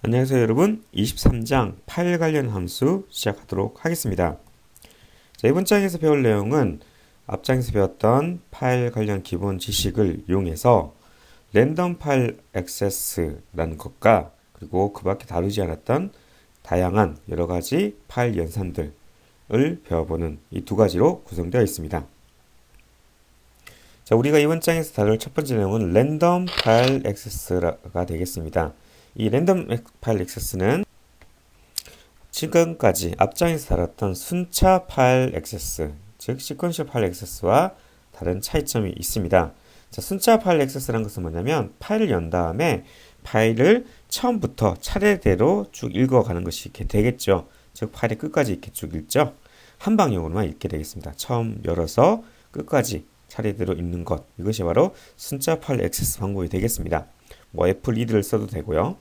안녕하세요 여러분. 23장 파일 관련 함수 시작하도록 하겠습니다. 자, 이번 장에서 배울 내용은 앞장에서 배웠던 파일 관련 기본 지식을 이용해서 랜덤 파일 액세스라는 것과 그리고 그 밖에 다루지 않았던 다양한 여러 가지 파일 연산들을 배워보는 이 두 가지로 구성되어 있습니다. 자, 우리가 이번 장에서 다룰 첫 번째 내용은 랜덤 파일 액세스가 되겠습니다. 이 랜덤 파일 액세스는 지금까지 앞장에서 다뤘던 순차 파일 액세스, 즉 시퀀셜 파일 액세스와 다른 차이점이 있습니다. 자, 순차 파일 액세스라는 것은 뭐냐면 파일을 연 다음에 파일을 처음부터 차례대로 쭉 읽어가는 것이 이렇게 되겠죠. 즉 파일의 끝까지 이렇게 쭉 읽죠. 한 방향으로만 읽게 되겠습니다. 처음 열어서 끝까지 차례대로 읽는 것, 이것이 바로 순차 파일 액세스 방법이 되겠습니다. 뭐 fread를 써도 되고요.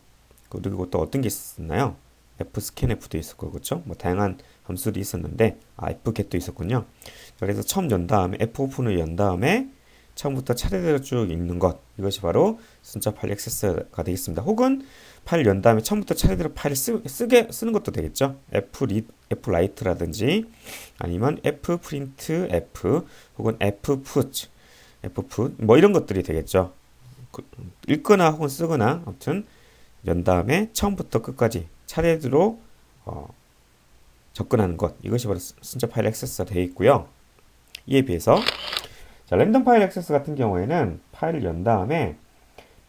그리고 또 어떤 게 있었나요? fscanf도 있었고, 그렇죠? 뭐 다양한 함수들이 있었는데 fget도 있었군요. 그래서 처음 연 다음에 fopen을 연 다음에 처음부터 차례대로 쭉 읽는 것, 이것이 바로 순차 파일 액세스가 되겠습니다. 혹은 파일 연 다음에 처음부터 차례대로 파일을 쓰는 것도 되겠죠. fread, fwrite라든지 아니면 fprint f 혹은 fput 뭐 이런 것들이 되겠죠. 읽거나 혹은 쓰거나 아무튼 연 다음에 처음부터 끝까지 차례대로 접근하는 것, 이것이 바로 순차 파일 액세스가 되어 있고요. 이에 비해서 자, 랜덤 파일 액세스 같은 경우에는 파일을 연 다음에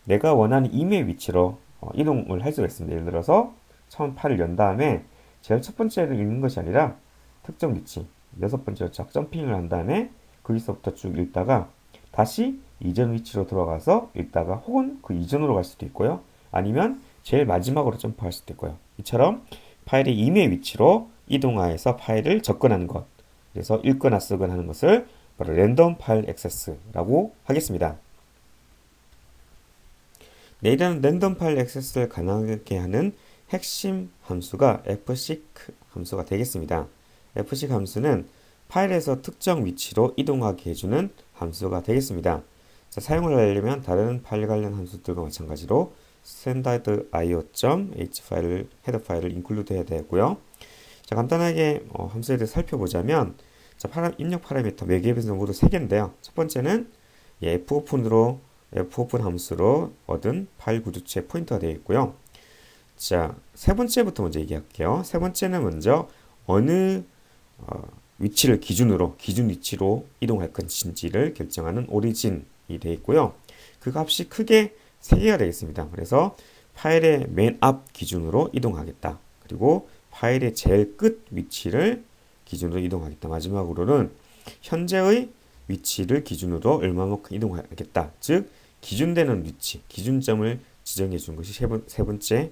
내가 원하는 임의 위치로 이동을 할 수가 있습니다. 예를 들어서 처음 파일을 연 다음에 제일 첫 번째를 읽는 것이 아니라 특정 위치, 여섯 번째로 점핑을 한 다음에 거기서부터 쭉 읽다가 다시 이전 위치로 돌아가서 읽다가 혹은 그 이전으로 갈 수도 있고요. 아니면 제일 마지막으로 점프할 수도 있고요. 이처럼 파일의 임의 위치로 이동하여서 파일을 접근하는 것, 그래서 읽거나 쓰거나 하는 것을 바로 랜덤 파일 액세스라고 하겠습니다. 네, 이런 랜덤 파일 액세스를 가능하게 하는 핵심 함수가 fseek 함수가 되겠습니다. fseek 함수는 파일에서 특정 위치로 이동하게 해주는 함수가 되겠습니다. 자, 사용을 하려면 다른 파일 관련 함수들과 마찬가지로 standard.io.h 파일을 헤더 파일을 인클루드 해야 되고요. 자, 간단하게 함수에 대해 살펴보자면 자, 입력 파라미터 매개변수 모두 3개인데요. 첫 번째는 fopen 함수로 얻은 파일 구조체 포인터가 되어 있고요. 자, 세 번째부터 먼저 얘기할게요. 세 번째는 먼저 어느 위치를 기준 위치로 이동할 것인지를 결정하는 오리진이 되어 있고요. 그 값이 크게 3개가 되겠습니다. 그래서 파일의 맨 앞 기준으로 이동하겠다. 그리고 파일의 제일 끝 위치를 기준으로 이동하겠다. 마지막으로는 현재의 위치를 기준으로 얼마만큼 이동하겠다. 즉 기준되는 위치, 기준점을 지정해 준 것이 세 번째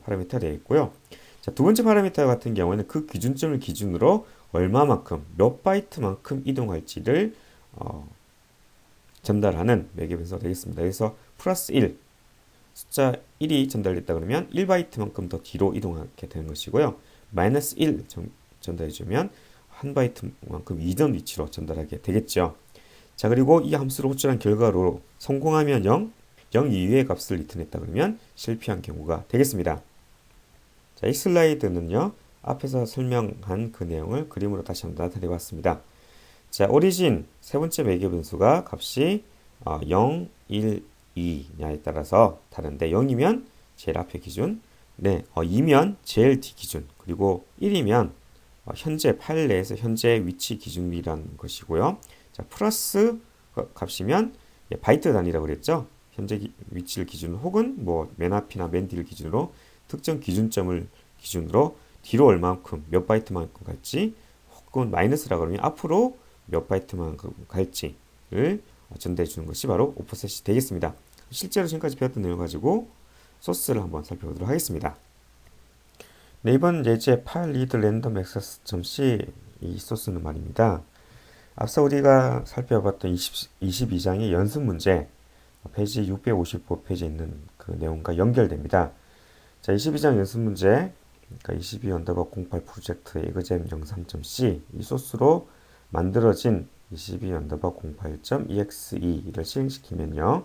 파라미터가 되어 있고요. 자, 두 번째 파라미터 같은 경우에는 그 기준점을 기준으로 얼마만큼, 몇 바이트만큼 이동할지를 전달하는 매개변수가 되겠습니다. 그래서 플러스 1, 숫자 1이 전달됐다 그러면 1바이트만큼 더 뒤로 이동하게 되는 것이고요. 마이너스 1 전달해주면 1바이트만큼 이전 위치로 전달하게 되겠죠. 자, 그리고 이 함수를 호출한 결과로 성공하면 0, 0 이외의 값을 리턴했다 그러면 실패한 경우가 되겠습니다. 자, 이 슬라이드는요, 앞에서 설명한 그 내용을 그림으로 다시 한번 나타내 봤습니다. 자, 오리진 세 번째 매개변수가 값이 0, 1, 2냐에 따라서 다른데 0이면 제일 앞에 기준, 2면 제일 뒤 기준, 그리고 1이면 현재 파일 내에서 현재 위치 기준이라는 것이고요. 자, 플러스 값이면 바이트 단위라고 그랬죠. 현재 위치를 기준으로 혹은 뭐 맨 앞이나 맨 뒤를 기준으로 특정 기준점을 기준으로 뒤로 얼마만큼 몇 바이트만큼 갈지, 혹은 마이너스라 그러면 앞으로 몇 바이트만큼 갈지를 전달해 주는 것이 바로 오프셋이 되겠습니다. 실제로 지금까지 배웠던 내용 가지고 소스를 한번 살펴보도록 하겠습니다. 네, 이번 예제 파일 리드 랜덤 액세스.c 이 소스는 말입니다. 앞서 우리가 살펴봤던 22장의 연습 문제 페이지 655페이지에 있는 그 내용과 연결됩니다. 자, 22장 연습 문제, 그러니까 22_08 프로젝트 에그잼 영상.c 이 소스로 만들어진 22_08.exe 를 실행시키면요.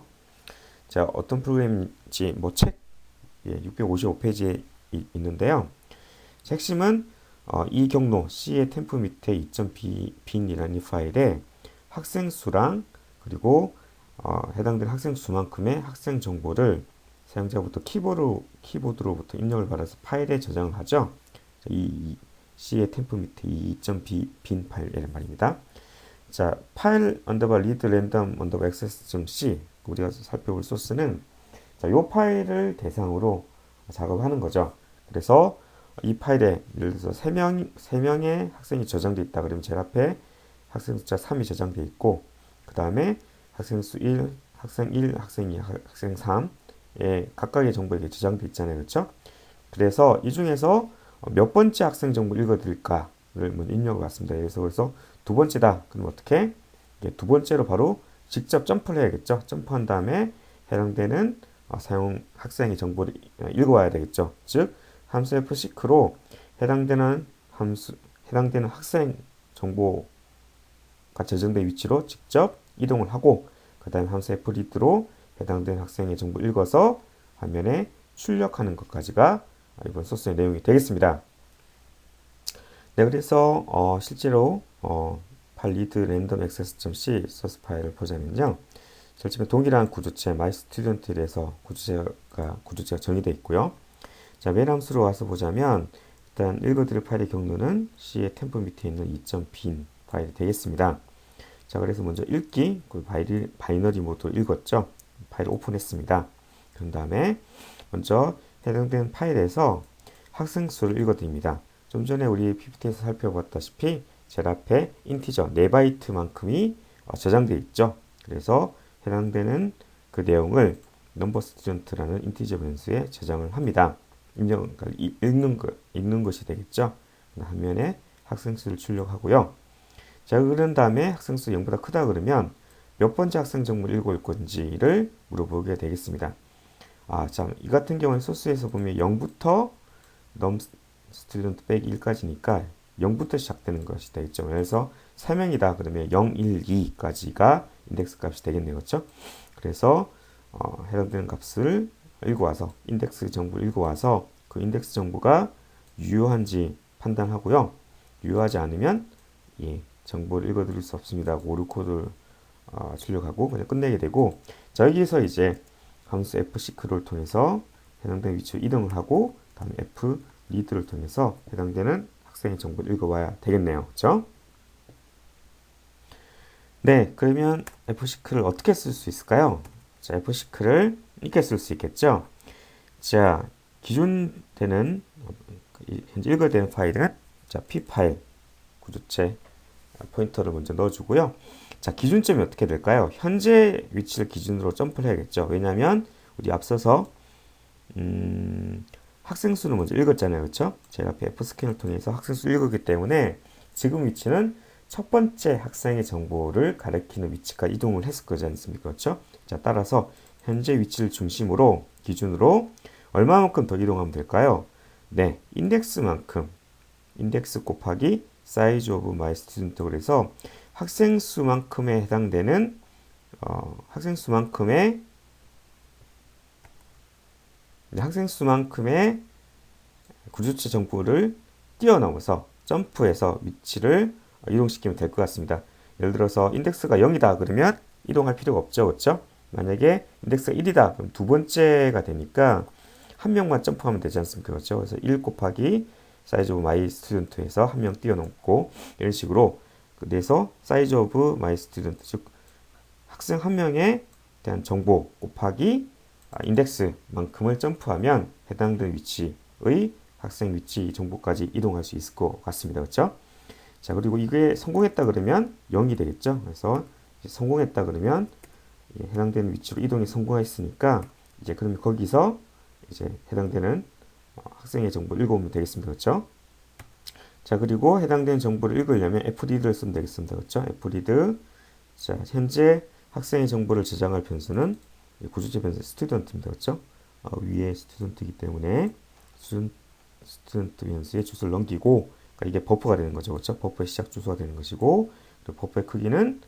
자, 어떤 프로그램인지 뭐 책 655페이지에 있는데요. 핵심은 이 경로 C의 템프 밑에 2.bin이라는 이 파일에 학생 수랑 그리고 해당되는 학생 수만큼의 학생 정보를 사용자부터 키보드로부터 입력을 받아서 파일에 저장을 하죠. 이 C의 템프 밑에 이 2.bin 파일이란 말입니다. 자, 파일 언더바 리드 랜덤 언더바 액세스.c 우리가 살펴볼 소스는 자, 이 파일을 대상으로 작업하는 거죠. 그래서 이 파일에 예를 들어서 3명의 학생이 저장되어 있다 그러면 제일 앞에 학생 숫자 3이 저장되어 있고 그 다음에 학생 수 1, 학생 1, 학생 2, 학생 3의 각각의 정보가 저장되어 있잖아요. 그렇죠? 그래서 이 중에서 몇 번째 학생 정보 읽어드릴까를 입력을 했습니다. 그래서 두 번째다. 그럼 어떻게? 두 번째로 바로 직접 점프를 해야겠죠. 점프한 다음에 해당되는 사용 학생의 정보를 읽어와야 되겠죠. 즉 함수 fseek로 해당되는 학생 정보가 저장된 위치로 직접 이동을 하고 그 다음에 함수 fread로 해당되는 학생의 정보를 읽어서 화면에 출력하는 것까지가 이번 소스의 내용이 되겠습니다. 네, 그래서 실제로 파일 리드 랜덤 액세스.c 소스 파일을 보자면요. 실제 동일한 구조체 myStudent에서 구조체가 정의되어 있고요. 자, 맨 함수로 와서 보자면 일단 읽어드릴 파일의 경로는 C의 템프 밑에 있는 2.bin 파일이 되겠습니다. 자, 그래서 먼저 읽기, 그 바이너리 모드로 읽었죠. 파일을 오픈했습니다. 그런 다음에 먼저 해당되는 파일에서 학생 수를 읽어드립니다. 좀 전에 우리 PPT에서 살펴봤다시피 제일 앞에 인티저 4바이트만큼이 저장되어 있죠. 그래서 해당되는 그 내용을 numberStudent라는 인티저 변수에 저장을 합니다. 읽는 것이 되겠죠. 화면에 학생 수를 출력하고요. 자, 그런 다음에 학생 수 0보다 크다 그러면 몇 번째 학생 정보를 읽어올 건지를 물어보게 되겠습니다. 자, 이 같은 경우는 소스에서 보면 0부터 numStudent 빼기 1까지니까 0부터 시작되는 것이 되겠죠. 그래서 3명이다 그러면 0, 1, 2까지가 인덱스 값이 되겠네요. 그렇죠? 그래서 해당되는 값을 읽어와서 인덱스 정보를 읽어와서 그 인덱스 정보가 유효한지 판단하고요. 유효하지 않으면 정보를 읽어드릴 수 없습니다. 오류 코드를 출력하고 그냥 끝내게 되고 자, 여기서 이제 함수 fseek를 통해서 해당되는 위치로 이동을 하고 다음에 fread를 통해서 해당되는 학생의 정보를 읽어와야 되겠네요. 그렇죠? 네, 그러면 fseek를 어떻게 쓸 수 있을까요? 자, fseek를 이렇게 쓸 수 있겠죠. 자, 기준되는 현재 읽어야 되는 파일은 자, p 파일 구조체 포인터를 먼저 넣어주고요. 자, 기준점이 어떻게 될까요? 현재 위치를 기준으로 점프를 해야겠죠. 왜냐하면 우리 앞서서 학생 수는 먼저 읽었잖아요. 그렇죠? 제가 앞에 F스캔을 통해서 학생 수 읽었기 때문에 지금 위치는 첫 번째 학생의 정보를 가리키는 위치가 이동을 했을 거지 않습니까? 그렇죠? 자, 따라서 현재 위치를 중심으로 기준으로 얼마만큼 더 이동하면 될까요? 네, 인덱스만큼 인덱스 곱하기 size of my student 그래서 학생 수만큼에 해당되는 학생 수만큼의 구조체 정보를 뛰어넘어서 점프해서 위치를 이동시키면 될 것 같습니다. 예를 들어서 인덱스가 0이다 그러면 이동할 필요가 없죠. 그렇죠? 만약에 인덱스가 1이다 그럼 두 번째가 되니까 한 명만 점프하면 되지 않습니까? 그렇죠? 그래서 1 곱하기 size of my student에서 한 명 뛰어넘고 이런 식으로 그래서 size of my student 즉 학생 한 명에 대한 정보 곱하기 인덱스만큼을 점프하면 해당되는 위치의 학생 위치 정보까지 이동할 수 있을 것 같습니다. 그렇죠? 자, 그리고 이게 성공했다 그러면 0이 되겠죠. 그래서 성공했다 그러면 해당되는 위치로 이동이 성공했으니까 이제 그러면 거기서 이제 해당되는 학생의 정보를 읽어오면 되겠습니다. 그렇죠? 자, 그리고 해당되는 정보를 읽으려면 fread를 쓰면 되겠습니다. 그렇죠? fread. 자, 현재 학생의 정보를 저장할 변수는 구조체 변수 student입니다. 그렇죠? 위에 student이기 때문에 student 변수에 주소를 넘기고 그러니까 이게 버퍼가 되는 거죠. 그렇죠? 버퍼의 시작 주소가 되는 것이고 그리고 버퍼의 크기는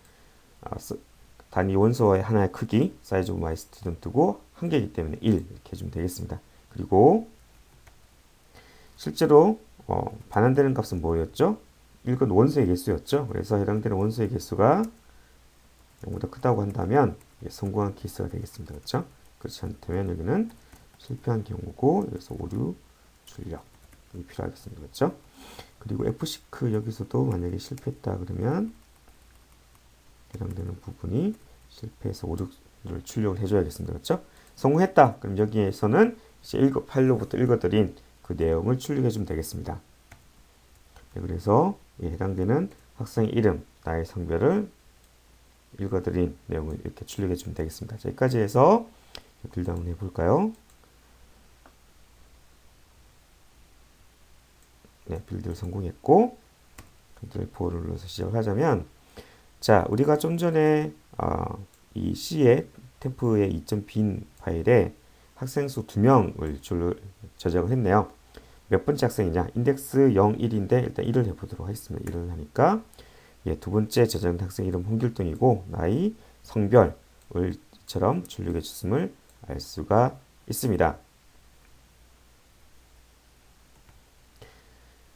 단위 원소의 하나의 크기 size of my student고 한 개이기 때문에 1 이렇게 해주면 되겠습니다. 그리고 실제로 반환되는 값은 뭐였죠? 이건 원소의 개수였죠. 그래서 해당되는 원소의 개수가 0보다 크다고 한다면 성공한 케이스가 되겠습니다. 그렇죠? 그렇지 않다면 여기는 실패한 경우고 여기서 오류 출력이 필요하겠습니다. 그렇죠? 그리고 F시크 여기서도 만약에 실패했다 그러면 해당되는 부분이 실패해서 오류를 출력을 해줘야겠습니다. 그렇죠? 성공했다. 그럼 여기에서는 이제 파일로부터 읽어드린 그 내용을 출력해주면 되겠습니다. 네, 그래서 해당되는 학생의 이름, 나의 성별을 읽어드린 내용을 이렇게 출력해주면 되겠습니다. 자, 여기까지 해서 빌드 한번 해볼까요? 네, 빌드를 성공했고 컨트롤 F5를 눌러서 시작을 하자면 자, 우리가 좀 전에 이 C의 템프의 2.bin 파일에 학생 수 2명을 저장을 했네요. 몇 번째 학생이냐? 인덱스 0, 1인데 일단 1을 해보도록 하겠습니다. 1을 하니까 두 번째 저장된 학생 이름 홍길동이고 나이, 성별을처럼 출력해 줬음을 알 수가 있습니다.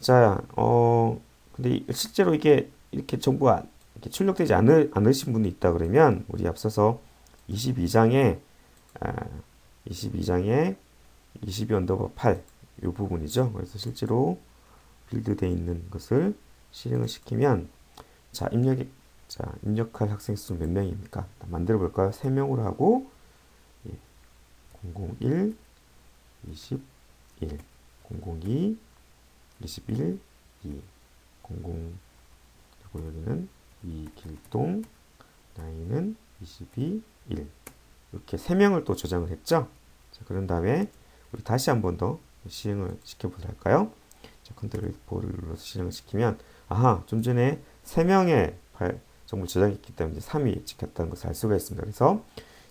자, 근데 실제로 이게 이렇게 전부가 이렇게 출력되지 않으신 분이 있다 그러면 우리 앞서서 22장에 22_8 이 부분이죠. 그래서 실제로 빌드되어 있는 것을 실행을 시키면 자, 입력할 학생 수 몇 명입니까? 만들어 볼까요? 3명으로 하고 001, 21, 002, 21, 2, 00 그리고 여기는 이길동, 나이는 22, 1 이렇게 3명을 또 저장을 했죠. 자, 그런 다음에 우리 다시 한 번 더 실행을 시켜보도록 할까요? 자, 컨트롤 F4를 눌러서 실행을 시키면 아하, 좀 전에 3명의 정보를 저장했기 때문에 3이 찍혔다는 것을 알 수가 있습니다. 그래서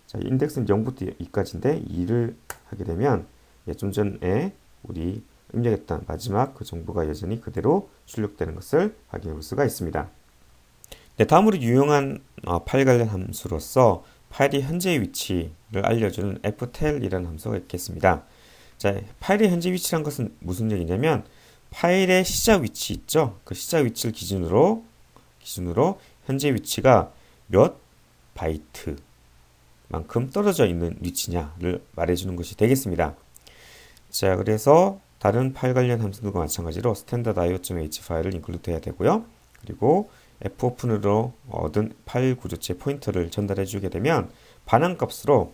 자, 인덱스는 0부터 2까지인데 2를 하게 되면 좀 전에 우리 입력했던 마지막 그 정보가 여전히 그대로 출력되는 것을 확인해 볼 수가 있습니다. 네, 다음으로 유용한 파일 관련 함수로서 파일의 현재 위치를 알려주는 ftel이라는 함수가 있겠습니다. 자, 파일의 현재 위치란 것은 무슨 얘기냐면 파일의 시작 위치 있죠? 그 시작 위치를 기준으로 현재 위치가 몇 바이트만큼 떨어져 있는 위치냐를 말해주는 것이 되겠습니다. 자, 그래서 다른 파일 관련 함수들과 마찬가지로 standard.io.h 파일을 인클루드 해야 되고요. 그리고 fopen으로 얻은 파일 구조체 포인터를 전달해 주게 되면 반환값으로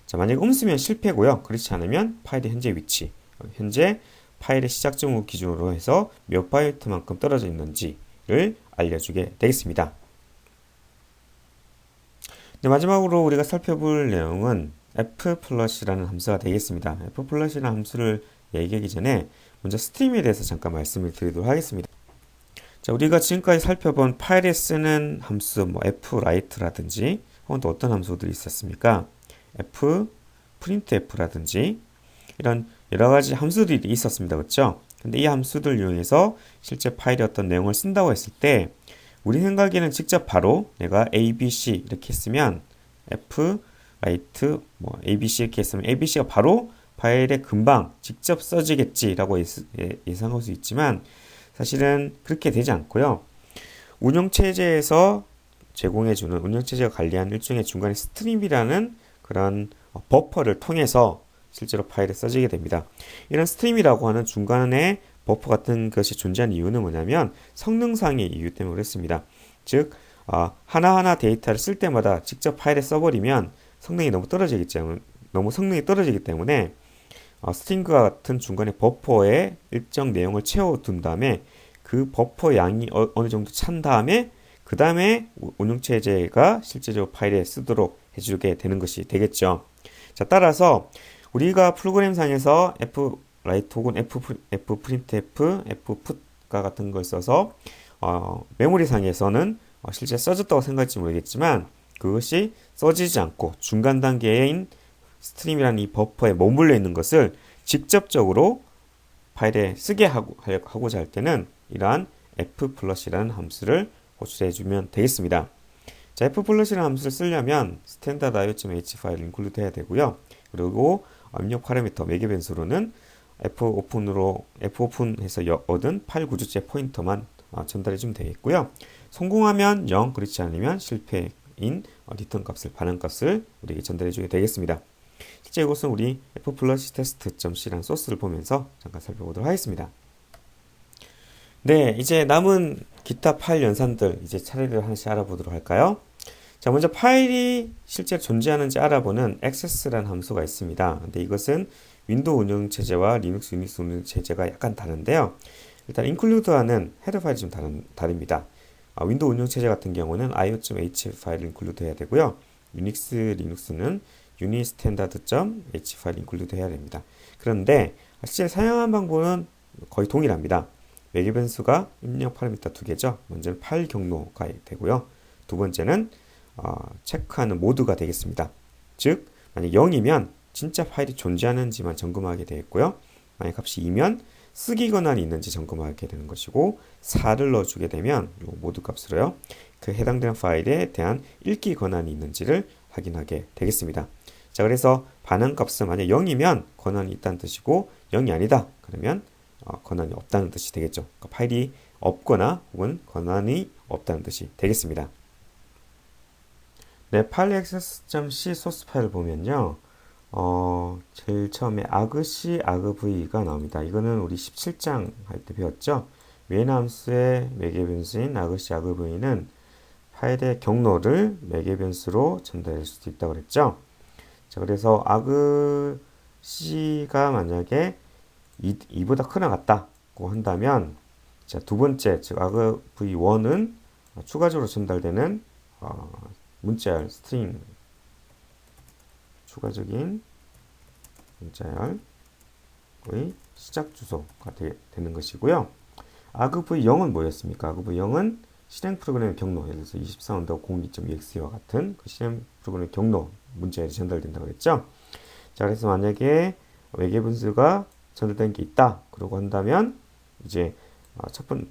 자, 만약 음수면 실패고요. 그렇지 않으면 파일의 현재 위치, 현재 파일의 시작 정보 기준으로 해서 몇 바이트만큼 떨어져 있는지를 알려주게 되겠습니다. 네, 마지막으로 우리가 살펴볼 내용은 fplus라는 함수가 되겠습니다. fplus라는 함수를 얘기하기 전에 먼저 스트림에 대해서 잠깐 말씀을 드리도록 하겠습니다. 자, 우리가 지금까지 살펴본 파일에 쓰는 함수, fwrite라든지 혹은 또 어떤 함수들이 있었습니까? printf라든지 이런 여러 가지 함수들이 있었습니다. 그렇죠? 근데 이 함수들을 이용해서 실제 파일에 어떤 내용을 쓴다고 했을 때 우리 생각에는 직접 바로 내가 abc 이렇게 했으면 fwrite abc 이렇게 했으면 abc가 바로 파일에 금방 직접 써지겠지라고 예상할 수 있지만 사실은 그렇게 되지 않고요. 운영체제에서 제공해주는 운영체제가 관리하는 일종의 중간에 스트림이라는 그런 버퍼를 통해서 실제로 파일에 써지게 됩니다. 이런 스트림이라고 하는 중간에 버퍼 같은 것이 존재하는 이유는 뭐냐면 성능상의 이유 때문에 그렇습니다. 즉 하나하나 데이터를 쓸 때마다 직접 파일에 써버리면 성능이 너무 떨어지기 때문에 스트링과 같은 중간에 버퍼에 일정 내용을 채워둔 다음에 그 버퍼 양이 어느 정도 찬 다음에 그 다음에 운영체제가 실제적으로 파일에 쓰도록 해주게 되는 것이 되겠죠. 자, 따라서 우리가 프로그램상에서 fwrite 혹은 fprintf, fput과 같은 걸 써서 메모리상에서는 실제 써졌다고 생각할지 모르겠지만 그것이 써지지 않고 중간 단계인 스트림이라는 이 버퍼에 머물러 있는 것을 직접적으로 파일에 쓰게 하고자 할 때는 이러한 fplus이라는 함수를 호출해 주면 되겠습니다. 자, fplus이라는 함수를 쓰려면 standard.io.h 파일을 인클루드 해야 되고요. 그리고 입력 파라미터 매개 변수로는 Fopen해서 얻은 파일 구조체 포인터만 전달해 주면 되겠고요. 성공하면 0, 그렇지 않으면 실패인 리턴 값을, 반응 값을 우리에게 전달해 주게 되겠습니다. 실제 이것은 우리 flushTest.c라는 소스를 보면서 잠깐 살펴보도록 하겠습니다. 네, 이제 남은 기타 파일 연산들 이제 차례대로 하나씩 알아보도록 할까요? 자, 먼저 파일이 실제로 존재하는지 알아보는 access라는 함수가 있습니다. 근데 이것은 윈도우 운영체제와 리눅스, 유닉스 운영체제가 약간 다른데요. 일단 include하는 헤더 파일이 좀 다릅니다. 윈도우 운영체제 같은 경우는 io.h 파일을 include 해야 되고요. 유닉스, 리눅스는 unistandard.h 파일 include 해야 됩니다. 그런데 실제 사용한 방법은 거의 동일합니다. 매개 변수가 입력 파라미터 두 개죠. 먼저는 파일 경로가 되고요. 두 번째는 체크하는 모드가 되겠습니다. 즉, 만약 0이면 진짜 파일이 존재하는지만 점검하게 되겠고요. 만약 값이 2면 쓰기 권한이 있는지 점검하게 되는 것이고, 4를 넣어주게 되면 이 모드 값으로요. 그 해당되는 파일에 대한 읽기 권한이 있는지를 확인하게 되겠습니다. 자, 그래서 반응 값은 만약 0이면 권한이 있다는 뜻이고 0이 아니다 그러면 권한이 없다는 뜻이 되겠죠. 그러니까 파일이 없거나 혹은 권한이 없다는 뜻이 되겠습니다. 네, 파일 access.c 소스 파일을 보면요. 제일 처음에 argc, argv가 나옵니다. 이거는 우리 17장 할 때 배웠죠. main 함수의 매개 변수인 argc, argv는 파일의 경로를 매개 변수로 전달할 수도 있다고 그랬죠. 자, 그래서 argc가 만약에 2보다 크나 같다고 한다면, 자, 두 번째, 즉 argv1은 추가적으로 전달되는 문자열 스트링, 추가적인 문자열의 시작 주소가 되는 것이고요. argv0은 뭐였습니까? argv0은 실행 프로그램의 경로, 예를 들어서 24-02.exe와 같은 그 실행 프로그램의 경로 문자열이 전달된다고 그랬죠. 자, 그래서 만약에 매개 변수가 전달된 게 있다 그러고 한다면, 이제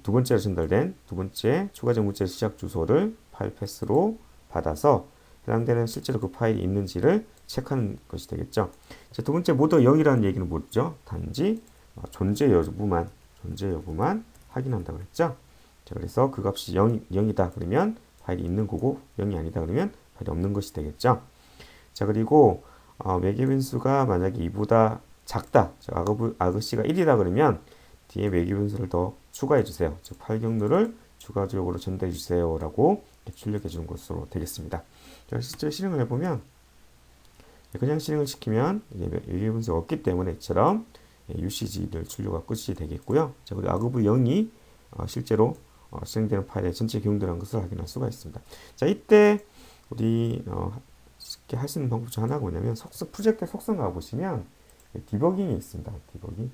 두 번째로 전달된 두 번째 추가적 문자열 시작 주소를 파일 패스로 받아서 해당되는 실제로 그 파일이 있는지를 체크하는 것이 되겠죠. 자, 두 번째 모드 0이라는 얘기는 뭐죠? 단지 존재 여부만 확인한다고 했죠. 자, 그래서 그 값이 0이다 그러면 파일이 있는 거고 0이 아니다 그러면 파일이 없는 것이 되겠죠. 자, 그리고 매개 변수가 만약에 2보다 작다, 즉 argc가 1이다 그러면 뒤에 매개 변수를 더 추가해 주세요. 즉 파일 경로를 추가적으로 전달해 주세요 라고 출력해 주는 것으로 되겠습니다. 자, 실제 실행을 해보면 그냥 실행을 시키면 매개 변수가 없기 때문에 이처럼 UCG를 출력과 끝이 되겠고요. 자, 그리고 argv0이 실제로 실행되는 파일의 전체 경로라는 것을 확인할 수가 있습니다. 자, 이때 우리 쉽게 할 수 있는 방법 중 하나가 뭐냐면 프로젝트 속성 가보시면 디버깅이 있습니다.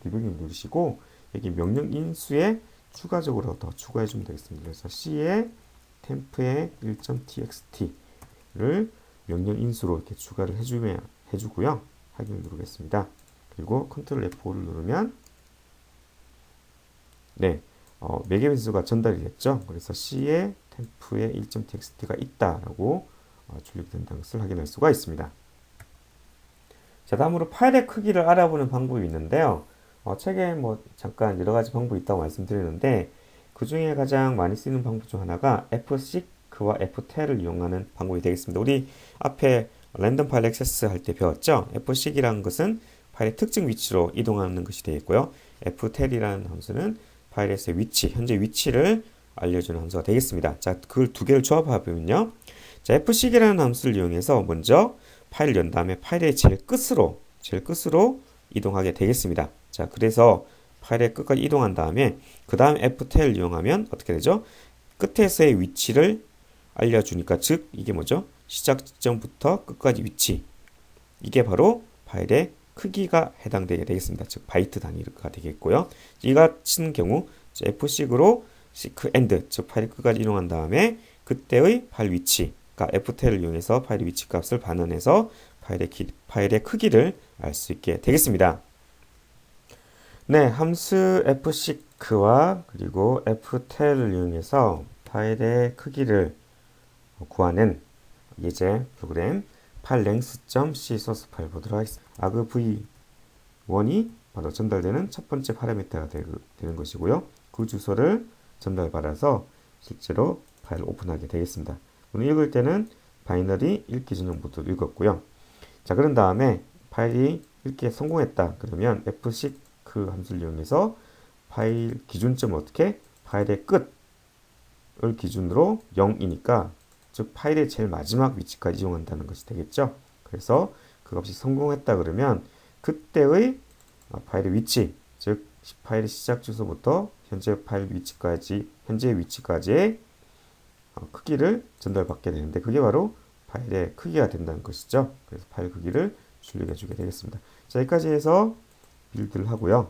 디버깅 누르시고 여기 명령 인수에 추가적으로 더 추가해 주면 되겠습니다. 그래서 C에 temp의 1.txt를 명령 인수로 이렇게 추가를 해주고요. 확인을 누르겠습니다. 그리고 컨트롤 F5를 누르면 네, 매개 변수가 전달이 됐죠. 그래서 C에 temp의 1.txt가 있다라고 출력된다는 것을 확인할 수가 있습니다. 자, 다음으로 파일의 크기를 알아보는 방법이 있는데요. 책에 잠깐 여러 가지 방법이 있다고 말씀드렸는데, 그 중에 가장 많이 쓰이는 방법 중 하나가 F6와 F10을 이용하는 방법이 되겠습니다. 우리 앞에 랜덤 파일 액세스 할 때 배웠죠? F6이라는 것은 파일의 특정 위치로 이동하는 것이 되겠고요. F10이라는 함수는 파일에서의 위치, 현재 위치를 알려주는 함수가 되겠습니다. 자, 그걸 두 개를 조합하면요. 자, F6이라는 함수를 이용해서 먼저 파일을 연 다음에 파일의 제일 끝으로 이동하게 되겠습니다. 자, 그래서 파일의 끝까지 이동한 다음에 그 다음 F10을 이용하면 어떻게 되죠? 끝에서의 위치를 알려주니까, 즉 이게 뭐죠? 시작 지점부터 끝까지 위치, 이게 바로 파일의 크기가 해당되게 되겠습니다. 즉 바이트 단위가 되겠고요. 이 같은 경우 F6로 seek end, 즉 파일 끝까지 이동한 다음에 그때의 파일 위치, 그러니까 F10을 이용해서 파일의 위치 값을 반환해서 파일의 크기를 알 수 있게 되겠습니다. 네, 함수 F6와 그리고 F10을 이용해서 파일의 크기를 구하는 예제 프로그램 파일 length.c 소스 파일 보도록 하겠습니다. argv 원이 바로 전달되는 첫 번째 파라미터가 되는 것이고요. 그 주소를 전달받아서 실제로 파일을 오픈하게 되겠습니다. 오늘 읽을 때는 바이너리 읽기 전용부터 읽었고요. 자, 그런 다음에 파일이 읽기에 성공했다. 그러면 fseek 함수를 이용해서 파일 기준점을 어떻게? 파일의 끝을 기준으로 0이니까 즉 파일의 제일 마지막 위치까지 이용한다는 것이 되겠죠. 그래서 그 값이 성공했다 그러면 그때의 파일의 위치, 즉 파일의 시작 주소부터 현재 현재 위치까지의 크기를 전달받게 되는데 그게 바로 파일의 크기가 된다는 것이죠. 그래서 파일 크기를 출력해 주게 되겠습니다. 자, 여기까지 해서 빌드를 하고요.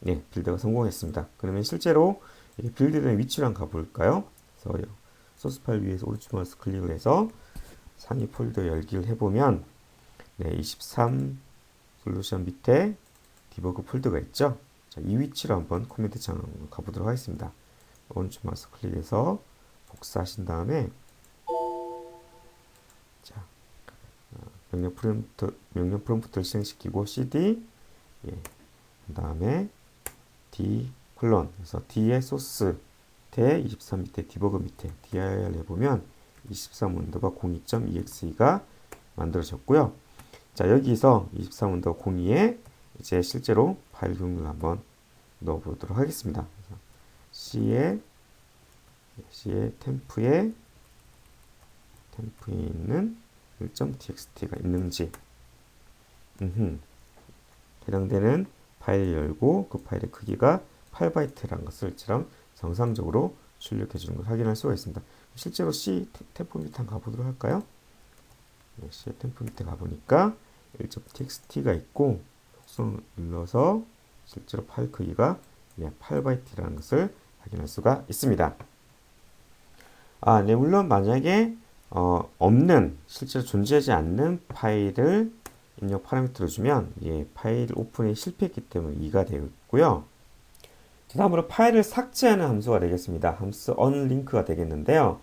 네, 빌드가 성공했습니다. 그러면 실제로 빌드된 위치를 한번 가볼까요? 그래서 소스 파일 위에서 오른쪽 마우스 클릭을 해서 상위 폴더 열기를 해보면 네, 23 솔루션 밑에 디버그 폴더가 있죠. 자, 이 위치로 한번 코멘트 창으로 가보도록 하겠습니다. 오른쪽 마우스 클릭해서 복사하신 다음에 자, 명령 프롬프트를 실행시키고 cd 그 다음에 d 그래서 d의 소스 밑에 23 밑에 디버그 밑에 dir 해보면 23 언더바 02.exe가 만들어졌고요. 자, 여기서 23 언더바 02에 이제 실제로 파일 경로를 한번 넣어보도록 하겠습니다. 그래서 C에 템프에 있는 1.txt가 있는지 해당되는 파일을 열고 그 파일의 크기가 8바이트라는 것을처럼 정상적으로 출력해 주는 걸 확인할 수가 있습니다. 실제로 C 템프 밑에 한번 가보도록 할까요? 네, C 템프 밑에 가보니까 1.txt가 있고 속성을 눌러서 실제로 파일 크기가 8바이트라는 것을 확인할 수가 있습니다. 네, 물론 만약에 실제로 존재하지 않는 파일을 입력 파라미터로 주면 파일 오픈이 실패했기 때문에 2가 되겠고요. 다음으로 파일을 삭제하는 함수가 되겠습니다. 함수 onlink가 되겠는데요.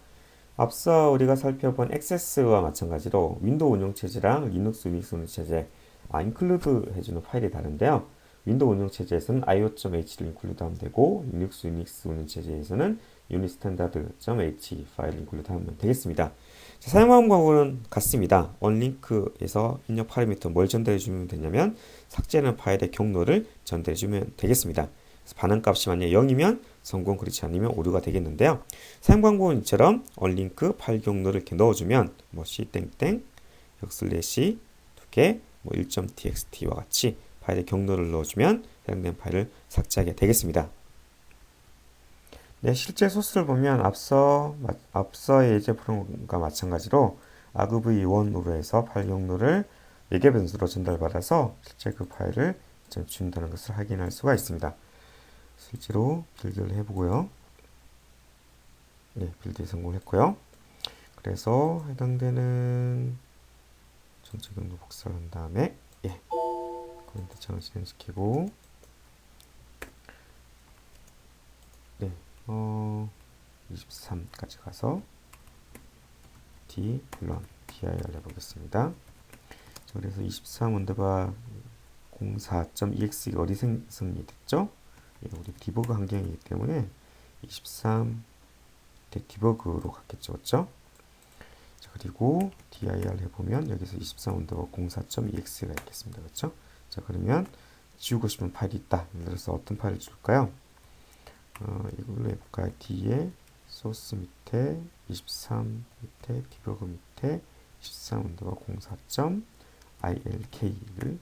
앞서 우리가 살펴본 액세스와 마찬가지로 윈도우 운영체제랑 리눅스 유닉스 운영체제 include 해주는 파일이 다른데요. 윈도우 운영체제에서는 io.h를 include 하면 되고 리눅스 유닉스 운영체제에서는 unistandard.h 파일을 include 하면 되겠습니다. 자, 사용 방법은 같습니다. onlink에서 입력 파라미터 뭘 전달해 주면 되냐면 삭제하는 파일의 경로를 전달해 주면 되겠습니다. 반응값이 만약 0이면 성공, 그렇지 않으면 오류가 되겠는데요. 사용 방법은 이처럼 onlink 파일 경로를 이렇게 넣어주면 c // 두개 1.txt와 같이 파일의 경로를 넣어주면 해당된 파일을 삭제하게 되겠습니다. 네, 실제 소스를 보면 앞서의 예제 프로그램과 마찬가지로 argv1으로 해서 파일 경로를 4개 변수로 전달받아서 실제 그 파일을 준다는 것을 확인할 수가 있습니다. 실제로 빌드를 해보고요. 네, 빌드에 성공했고요. 그래서 해당되는 전체 경로 복사를 한 다음에 코멘트 창을 실행시키고 23까지 가서 dir 해보겠습니다. 그래서 23 언더바 04.exe가 어디 생성이 됐죠? 우리 디버그 환경이기 때문에 23 디버그로 갔겠죠, 그렇죠? 자, 그리고 dir 해보면 여기서 23 언더바 04.exe가 있겠습니다, 그렇죠? 자, 그러면 지우고 싶은 파일이 있다. 예를 들어서 어떤 파일을 줄까요? 이걸로 해볼까요? D에 소스 밑에 23 밑에 디버그 밑에 13 언더바 04.ilk를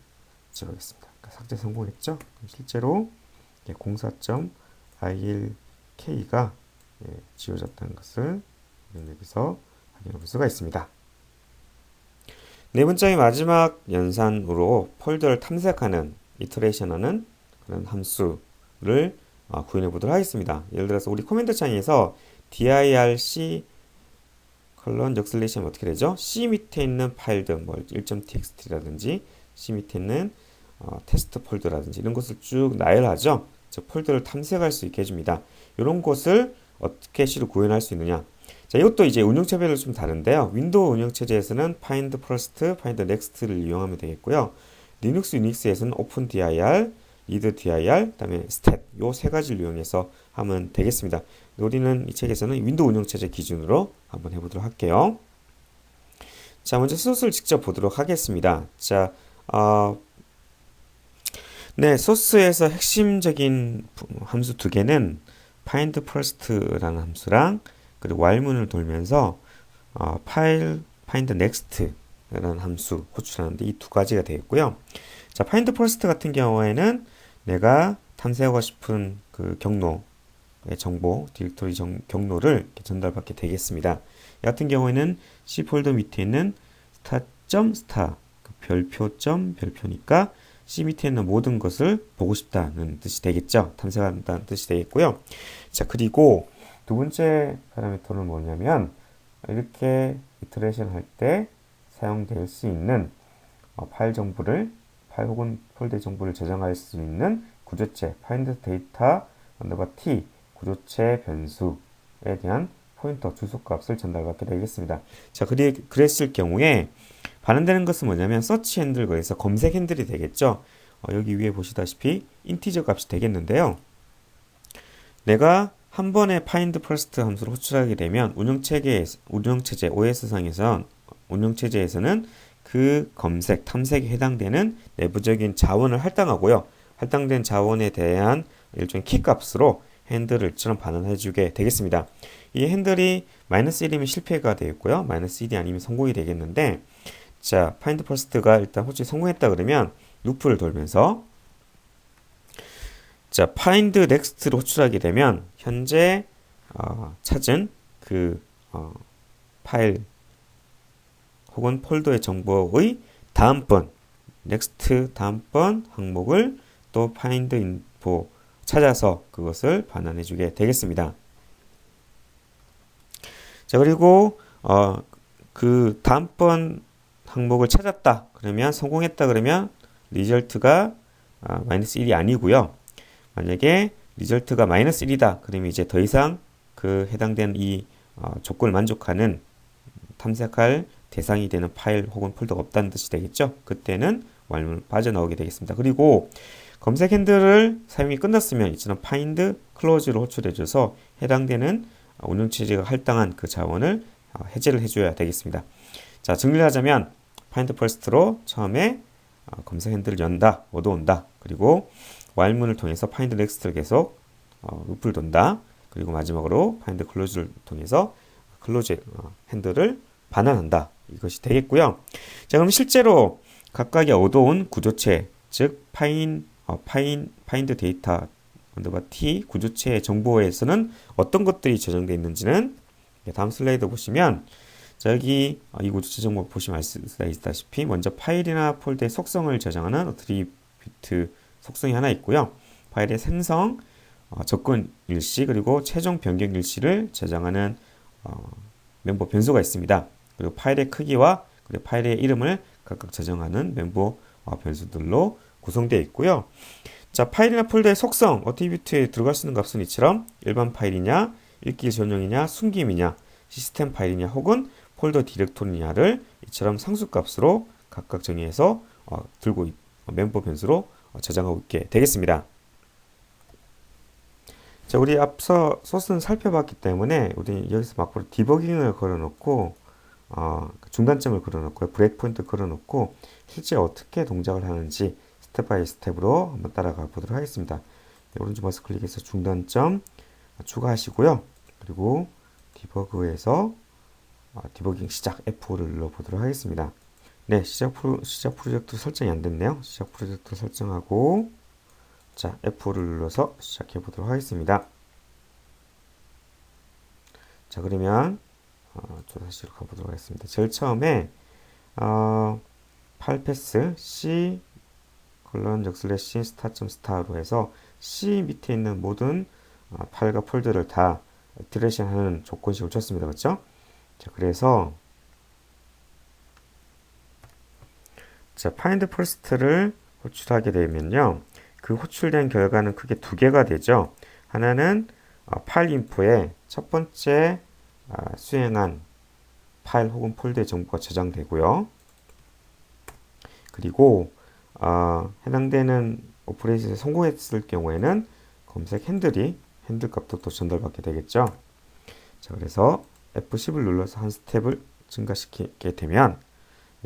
지우겠습니다. 그러니까 삭제 성공했죠? 실제로 04.ilk가 지워졌다는 것을 여기서 확인해 볼 수가 있습니다. 네 번째의 마지막 연산으로 폴더를 탐색하는 이터레이션하는 그런 함수를 구현해 보도록 하겠습니다. 예를 들어서 우리 코맨드 창에서 dirc // 어떻게 되죠? C 밑에 있는 파일들 1.txt라든지 C 밑에 있는 테스트 폴더라든지 이런 것을 쭉 나열하죠. 즉 폴더를 탐색할 수 있게 해줍니다. 이런 것을 어떻게 C로 구현할 수 있느냐? 자, 이것도 이제 운영체별로 좀 다른데요. 윈도우 운영체제에서는 find first, find next를 이용하면 되겠고요. 리눅스, 유닉스에서는 opendir, readdir, 그다음에 stat 요 세 가지를 이용해서 하면 되겠습니다. 우리는 이 책에서는 윈도우 운영체제 기준으로 한번 해보도록 할게요. 자, 먼저 소스를 직접 보도록 하겠습니다. 자, 네, 소스에서 핵심적인 함수 두 개는 find first라는 함수랑 그리고 while문을 돌면서 파일 find next라는 함수 호출하는데 이 두 가지가 되겠고요. 자, find first 같은 경우에는 내가 탐색하고 싶은 그 경로의 정보, 디렉토리 경로를 전달받게 되겠습니다. 이 같은 경우에는 C 폴더 밑에 있는 star.star 별표니까 C 밑에 있는 모든 것을 보고 싶다는 뜻이 되겠죠. 탐색한다는 뜻이 되겠고요. 자, 그리고 두 번째 파라미터는 뭐냐면 이렇게 이터레이션 할 때 사용될 수 있는 파일 혹은 폴더 정보를 저장할 수 있는 구조체 find data t 구조체 변수에 대한 포인터 주소값을 전달받게 되겠습니다. 자, 그랬을 경우에 반응되는 것은 뭐냐면 서치 핸들 거에서 검색 핸들이 되겠죠. 여기 위에 보시다시피 인티저 값이 되겠는데요. 내가 한 번에 find first 함수를 호출하게 되면 운영체제 운영체제에서는 그 검색, 탐색에 해당되는 내부적인 자원을 할당하고요. 할당된 자원에 대한 일종의 키 값으로 핸들을 이처럼 반응해주게 되겠습니다. 이 핸들이 -1이면 실패가 되겠고요. -1이 아니면 성공이 되겠는데, 자, find first가 일단 호출이 성공했다 그러면 루프를 돌면서 자, find next를 호출하게 되면 현재 찾은 그 파일 혹은 폴더의 정보의 다음번 next 다음번 항목을 또 find info 찾아서 그것을 반환해 주게 되겠습니다. 자, 그리고 그 다음번 항목을 찾았다 그러면 성공했다 그러면 리절트가 -1이 아니고요. 만약에 리절트가 -1이다 그러면 이제 더 이상 그 해당된 이 조건을 만족하는 탐색할 대상이 되는 파일 혹은 폴더가 없다는 뜻이 되겠죠. 그때는 while문을 빠져나오게 되겠습니다. 그리고 검색 핸들을 사용이 끝났으면 이처럼 find close를 호출해줘서 해당되는 운영체제가 할당한 그 자원을 해제를 해줘야 되겠습니다. 자, 정리를 하자면 find first로 처음에 검색 핸들을 연다, 얻어온다. 그리고 while문을 통해서 find next를 계속 루프를 돈다. 그리고 마지막으로 find close를 통해서 close 핸들을 반환한다. 이것이 되겠고요. 자, 그럼 실제로 각각의 얻어온 구조체, 즉 find data t 구조체의 정보에서는 어떤 것들이 저장되어 있는지는 다음 슬라이드 보시면 자, 여기 이 구조체 정보 보시면 알 수가 있다시피 먼저 파일이나 폴더의 속성을 저장하는 어트리뷰트 속성이 하나 있고요. 파일의 생성, 접근 일시 그리고 최종 변경 일시를 저장하는 멤버 변수가 있습니다. 그리고 파일의 크기와 그리고 파일의 이름을 각각 저장하는 멤버 변수들로 구성되어 있고요. 자, 파일이나 폴더의 속성, 어트리뷰트에 들어갈 수 있는 값은 이처럼 일반 파일이냐, 읽기 전용이냐, 숨김이냐, 시스템 파일이냐 혹은 폴더 디렉토리냐를 이처럼 상수값으로 각각 정의해서 멤버 변수로 저장하고 있게 되겠습니다. 자, 우리 앞서 소스는 살펴봤기 때문에 우리 여기서 막바로 디버깅을 걸어놓고 중단점을 걸어놓고 브레이크 포인트 걸어놓고 실제 어떻게 동작을 하는지 스텝 바이 스텝으로 한번 따라가 보도록 하겠습니다. 네, 오른쪽 마우스 클릭해서 중단점 추가하시고요. 그리고 디버그에서 디버깅 시작 F5를 눌러보도록 하겠습니다. 네, 시작 프로젝트 설정이 안 됐네요. 시작 프로젝트 설정하고 자, F5를 눌러서 시작해 보도록 하겠습니다. 자, 그러면 다시 가보도록 하겠습니다. 제일 처음에 파일 패스 C star.star로 해서 C 밑에 있는 모든 파일과 폴더를 다 디렉션 하는 조건식을 줬습니다. 그렇죠? 자, 그래서 자, find first를 호출하게 되면요. 그 호출된 결과는 크게 두 개가 되죠. 하나는 파일 인포의 첫 번째 수행한 파일 혹은 폴더의 정보가 저장되고요. 그리고 해당되는 오퍼레이션에 성공했을 경우에는 검색 핸들 값도 또 전달받게 되겠죠. 자, 그래서 F10을 눌러서 한 스텝을 증가시키게 되면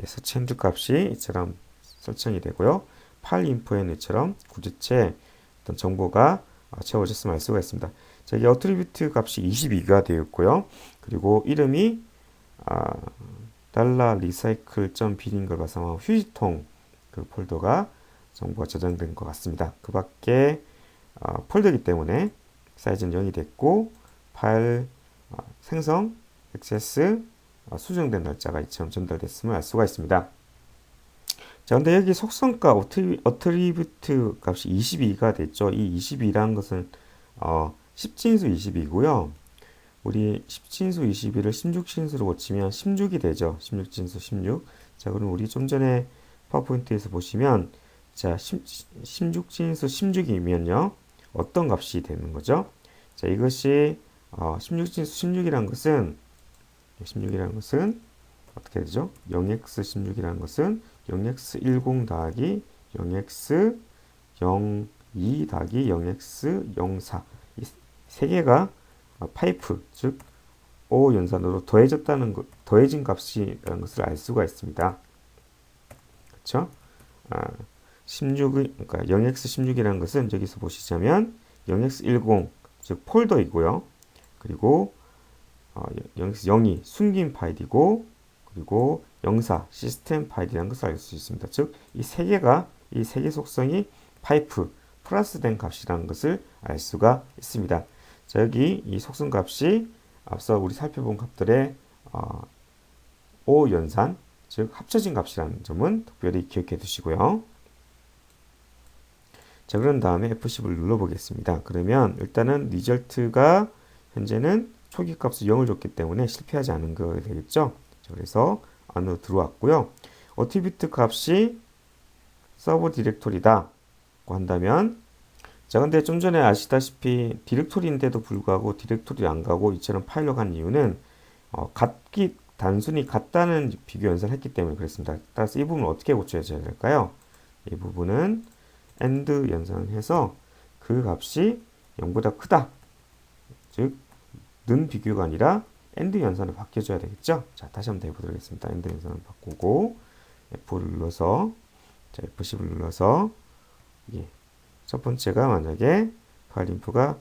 서치 핸들 값이 이처럼 설정이 되고요. 파일 인포에는 이처럼 구조체 어떤 정보가 채워졌음을 알 수가 있습니다. 자, 이 어트리뷰트 값이 22가 되어 있고요. 그리고 이름이 $recycle.b인 걸 봐서 휴지통 그 폴더가 정보가 저장된 것 같습니다. 그 밖에 폴더이기 때문에 사이즈는 0이 됐고 파일 생성, 액세스, 수정된 날짜가 이처럼 전달됐음을 알 수가 있습니다. 자, 근데 여기 속성값 어트리뷰트 값이 22가 됐죠. 이 22라는 것은 10진수 22고요. 우리 10진수 22를 16진수로 고치면 16이 되죠. 16진수 16. 자, 그럼 우리 좀 전에 파워포인트에서 보시면 자, 16진수 16이면요. 어떤 값이 되는 거죠? 자, 이것이 16진수 16이라는 것은 어떻게 되죠? 0x16이라는 것은 0x10 더하기 0x02 더하기 0x04 이 세 개가 파이프 즉 O 연산으로 더해진 값이라는 것을 알 수가 있습니다. 그렇죠? 16의 그러니까 0x16이라는 것은 여기서 보시자면 0x10 즉 폴더이고요. 그리고 0x02 숨긴 파일이고 그리고 04 시스템 파일이라는 것을 알 수 있습니다. 즉 이 세 개 속성이 파이프 플러스된 값이라는 것을 알 수가 있습니다. 자, 여기 이 속성 값이 앞서 우리 살펴본 값들의 O 연산 즉 합쳐진 값이라는 점은 특별히 기억해 두시고요. 자, 그런 다음에 F10을 눌러보겠습니다. 그러면 일단은 리절트가 현재는 초기 값을 0을 줬기 때문에 실패하지 않은 거 되겠죠. 자, 그래서 안으로 들어왔고요. 어트리뷰트 값이 서버 디렉토리다 한다면 자, 근데 좀 전에 아시다시피 디렉토리인데도 불구하고 디렉토리 안 가고 이처럼 파일로 간 이유는 단순히 같다는 비교 연산을 했기 때문에 그렇습니다. 따라서 이 부분을 어떻게 고쳐야 될까요? 이 부분은 AND 연산을 해서 그 값이 0보다 크다. 즉, 는 비교가 아니라 AND 연산을 바뀌어줘야 되겠죠? 자, 다시 한번 해보도록 하겠습니다. AND 연산을 바꾸고 F를 눌러서 자, F10을 눌러서 첫 번째가 만약에 파일 인프가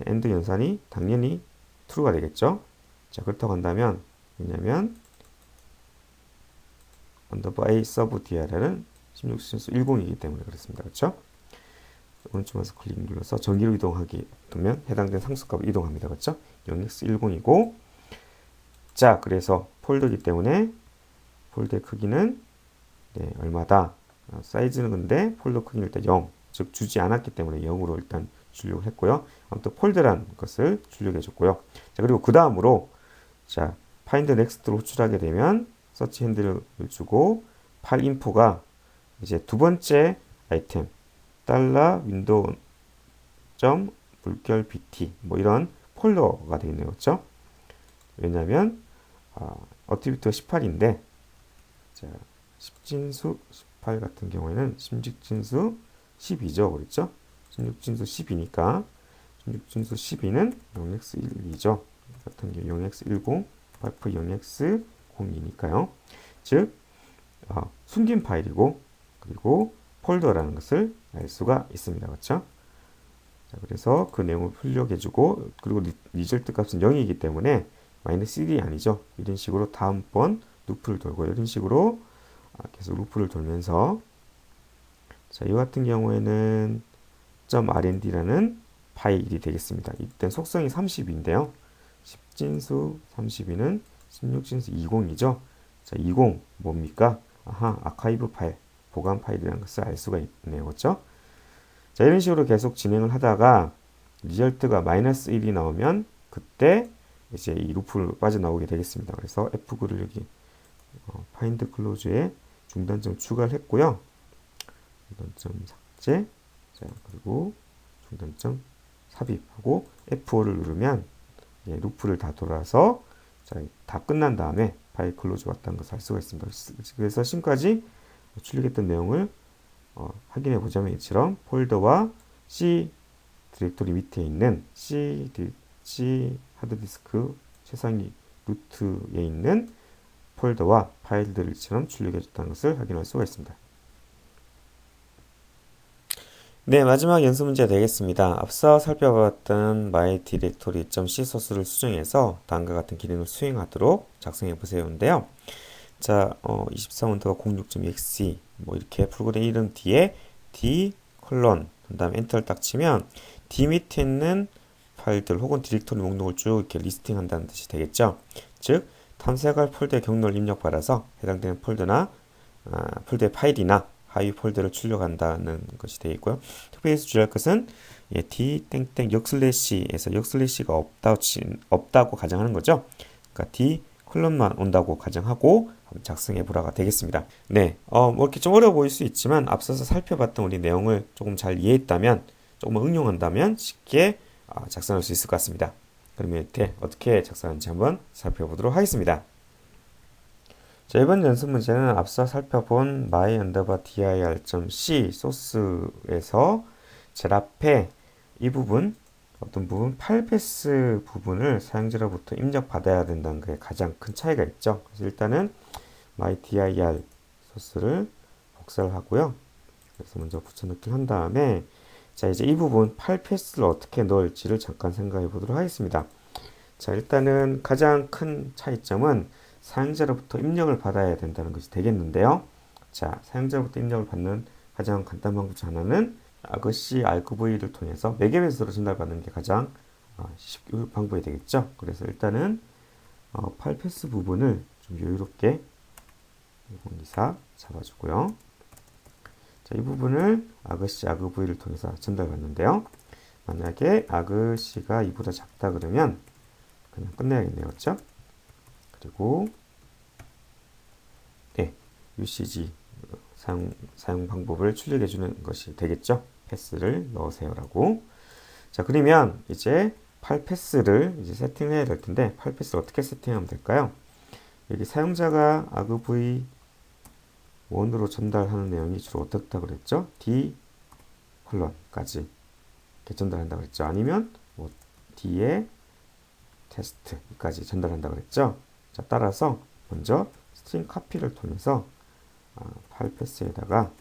AND 연산이 당연히 true가 되겠죠? 자, 그렇다고 한다면 왜냐면 underbar a sub dr은 16진수 10이기 때문에 그렇습니다. 그렇죠? 오른쪽 마우스 클릭 눌러서 전기로 이동하기 두면 해당된 상수값을 이동합니다. 그렇죠? 0x10이고 자, 그래서 폴더이기 때문에 폴더의 크기는 얼마다? 사이즈는 근데 폴더 크기는 일단 0, 즉 주지 않았기 때문에 0으로 일단 출력을 했고요. 아무튼 폴더란 것을 출력해 줬고요. 자, 그리고 그 다음으로 자, find next로 호출하게 되면 서치 핸들을 주고 파일 인포가 이제 두 번째 아이템 $window 물결 bt 뭐 이런 폴더가 되어 있네요. 그렇죠? 왜냐하면 어트리뷰트가 18인데 자, 10진수 18 같은 경우에는 16진수 12죠. 그렇죠? 16진수 12니까 16진수 12는 0x12죠. 같은 경우 0x10, 파이프 0x02니까요. 즉 숨긴 파일이고 그리고 폴더라는 것을 알 수가 있습니다. 그렇죠? 자, 그래서 그 내용을 출력해주고 그리고 리절트 값은 0이기 때문에 -1이 아니죠. 이런 식으로 다음번 루프를 돌고 이런 식으로 계속 루프를 돌면서 자, 이 같은 경우에는 .rnd라는 파일이 되겠습니다. 이때 속성이 30인데요. 10진수 32는 16진수 20이죠. 자, 20 뭡니까? 아카이브 파일, 보관 파일이라는 것을 알 수가 있네요. 그렇죠? 자, 이런 식으로 계속 진행을 하다가 리절트가 -1이 나오면 그때 이제 이 루프를 빠져나오게 되겠습니다. 그래서 F9를 여기 find close에 중단점 추가를 했고요. 중단점 삭제, 자, 그리고 중단점 삽입하고 F5를 누르면 예, 루프를 다 돌아서 자, 다 끝난 다음에 파일 클로즈 왔다는 것을 알 수가 있습니다. 그래서 지금까지 출력했던 내용을 확인해 보자면 이처럼 폴더와 C 디렉토리 밑에 있는 C 하드디스크 최상위 루트에 있는 폴더와 파일들처럼 출력해 줬다는 것을 확인할 수가 있습니다. 네, 마지막 연습 문제 되겠습니다. 앞서 살펴봤던 myDirectory.c 소스를 수정해서 다음과 같은 기능을 수행하도록 작성해 보세요인데요. 자, 24원더가06.exe 뭐 이렇게 프로그램 이름 뒤에 d 콜론 그 다음에 엔터를 딱 치면 d 밑에 있는 파일들 혹은 디렉토리 목록을 쭉 이렇게 리스팅 한다는 뜻이 되겠죠. 즉 탐색할 폴더의 경로를 입력받아서 해당되는 폴더나 폴더의 파일이나 하위 폴더를 출력한다는 것이 되어 있고요. 특별히 주의할 것은 d 땡땡 역슬래시에서 역슬래시가 없다고 가정하는 거죠. 그러니까 d 콜론만 온다고 가정하고 작성해 보라가 되겠습니다. 네, 뭐 이렇게 좀 어려워 보일 수 있지만 앞서서 살펴봤던 우리 내용을 조금 잘 이해했다면, 조금 응용한다면 쉽게 작성할 수 있을 것 같습니다. 그러면 이때 어떻게 작성하는지 한번 살펴보도록 하겠습니다. 자, 이번 연습 문제는 앞서 살펴본 my_dir.c 소스에서 제일 앞에 이 부분, 어떤 부분, 파일 패스 부분을 사용자로부터 입력받아야 된다는 게 가장 큰 차이가 있죠. 그래서 일단은 mydir 소스를 복사를 하고요. 그래서 먼저 붙여넣기를 한 다음에 자, 이제 이 부분 파일 패스를 어떻게 넣을지를 잠깐 생각해 보도록 하겠습니다. 자, 일단은 가장 큰 차이점은 사용자로부터 입력을 받아야 된다는 것이 되겠는데요. 자, 사용자로부터 입력을 받는 가장 간단한 방법 중 하나는 argc argv를 통해서 매개베이스로 전달받는 게 가장 쉽은 방법이 되겠죠. 그래서 일단은 파일 패스 부분을 좀 여유롭게 1024 잡아주고요. 자, 이 부분을 argc argv를 통해서 전달받는데요. 만약에 argc가 이보다 작다 그러면 그냥 끝내야겠네요. 그렇죠? 그리고 네, UCG 사용 방법을 출력해 주는 것이 되겠죠. 패스를 넣으세요라고. 자, 그러면 이제 파일 패스를 이제 세팅해야 될 텐데 파일 패스를 어떻게 세팅하면 될까요? 여기 사용자가 argv1으로 전달하는 내용이 주로 어떻다 그랬죠? d 콜론까지 이렇게 전달한다 그랬죠. 아니면 뭐 d에 테스트까지 전달한다 그랬죠. 자, 따라서 먼저 스트링 카피를 통해서 파일 패스에다가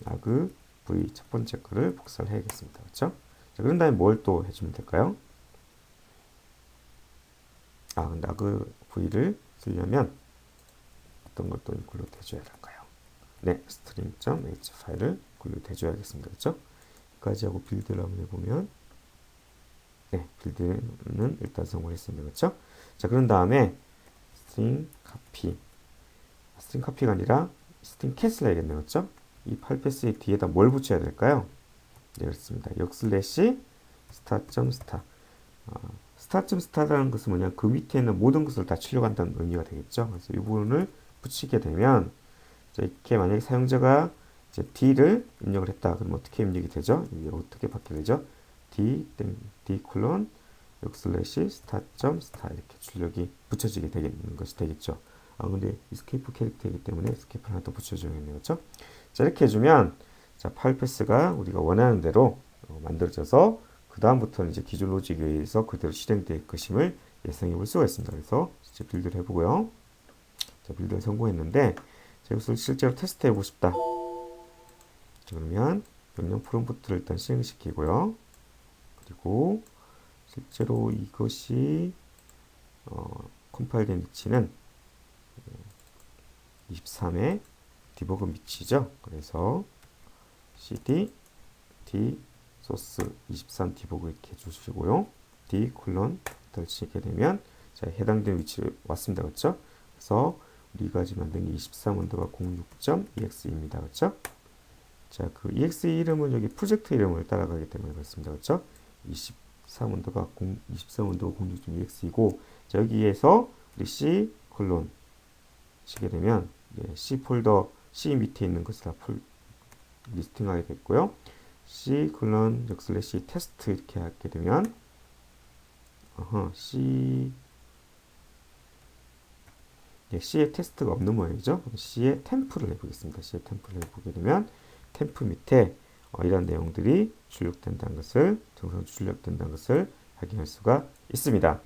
argv 첫 번째 거를 복사를 해야겠습니다. 그렇죠? 자, 그런 다음에 뭘 또 해주면 될까요? 근데 argv를 쓰려면 어떤 걸 또 인클루드 해줘야 할까요? 네, string.h 파일을 인클루드 해줘야겠습니다. 그렇죠? 여기까지 하고 빌드를 한번 해보면 네, 빌드는 일단 성공했습니다. 그렇죠? 자, 그런 다음에 string copy가 아니라 string cat을 해야겠네요. 그렇죠? 이 파일 패스의 뒤에다 뭘 붙여야 될까요? 네, 그렇습니다. 역슬래시 star.star star.star라는 것은 뭐냐? 그 밑에 있는 모든 것을 다 출력한다는 의미가 되겠죠. 그래서 이 부분을 붙이게 되면 이렇게 만약에 사용자가 이제 d를 입력을 했다. 그럼 어떻게 입력이 되죠? 이게 어떻게 바뀌게 되죠? d 콜론 역슬래시 star.star 이렇게 출력이 붙여지게 되는 것이 되겠죠. 근데 escape 캐릭터이기 때문에 escape 하나 더 붙여줘야겠네요. 그렇죠? 자, 이렇게 해주면 자, 파일 패스가 우리가 원하는 대로 만들어져서 그 다음부터는 이제 기존 로직에 의해서 그대로 실행될 것임을 예상해 볼 수가 있습니다. 그래서 이제 빌드를 해보고요. 자, 빌드를 성공했는데 자, 이것을 실제로 테스트 해보고 싶다. 자, 그러면 명령 프롬프트를 일단 실행시키고요. 그리고 실제로 이것이 컴파일된 위치는 23의 디버그 위치죠. 그래서 cd d 소스 23 디버그 이렇게 해주시고요. d 콜론 를 치게 되면 자, 해당되는 위치로 왔습니다. 그렇죠? 그래서 우리가 지금 만든 게 23원더가 06.exe입니다. 그렇죠? 자, 그 exe 이름은 여기 프로젝트 이름을 따라가기 때문에 그렇습니다. 그렇죠? 23원더가 06.exe이고 자, 여기에서 우리 c 콜론 치게 되면 C 폴더 C 밑에 있는 것을 다 리스팅하게 됐고요. C 콜론 역슬래시 테스트 이렇게 하게 되면 C에 테스트가 없는 모양이죠. C에 템프를 해보겠습니다. C에 템프를 해보게 되면 템프 밑에 이런 내용들이 출력된다는 것을, 정상 출력된다는 것을 확인할 수가 있습니다.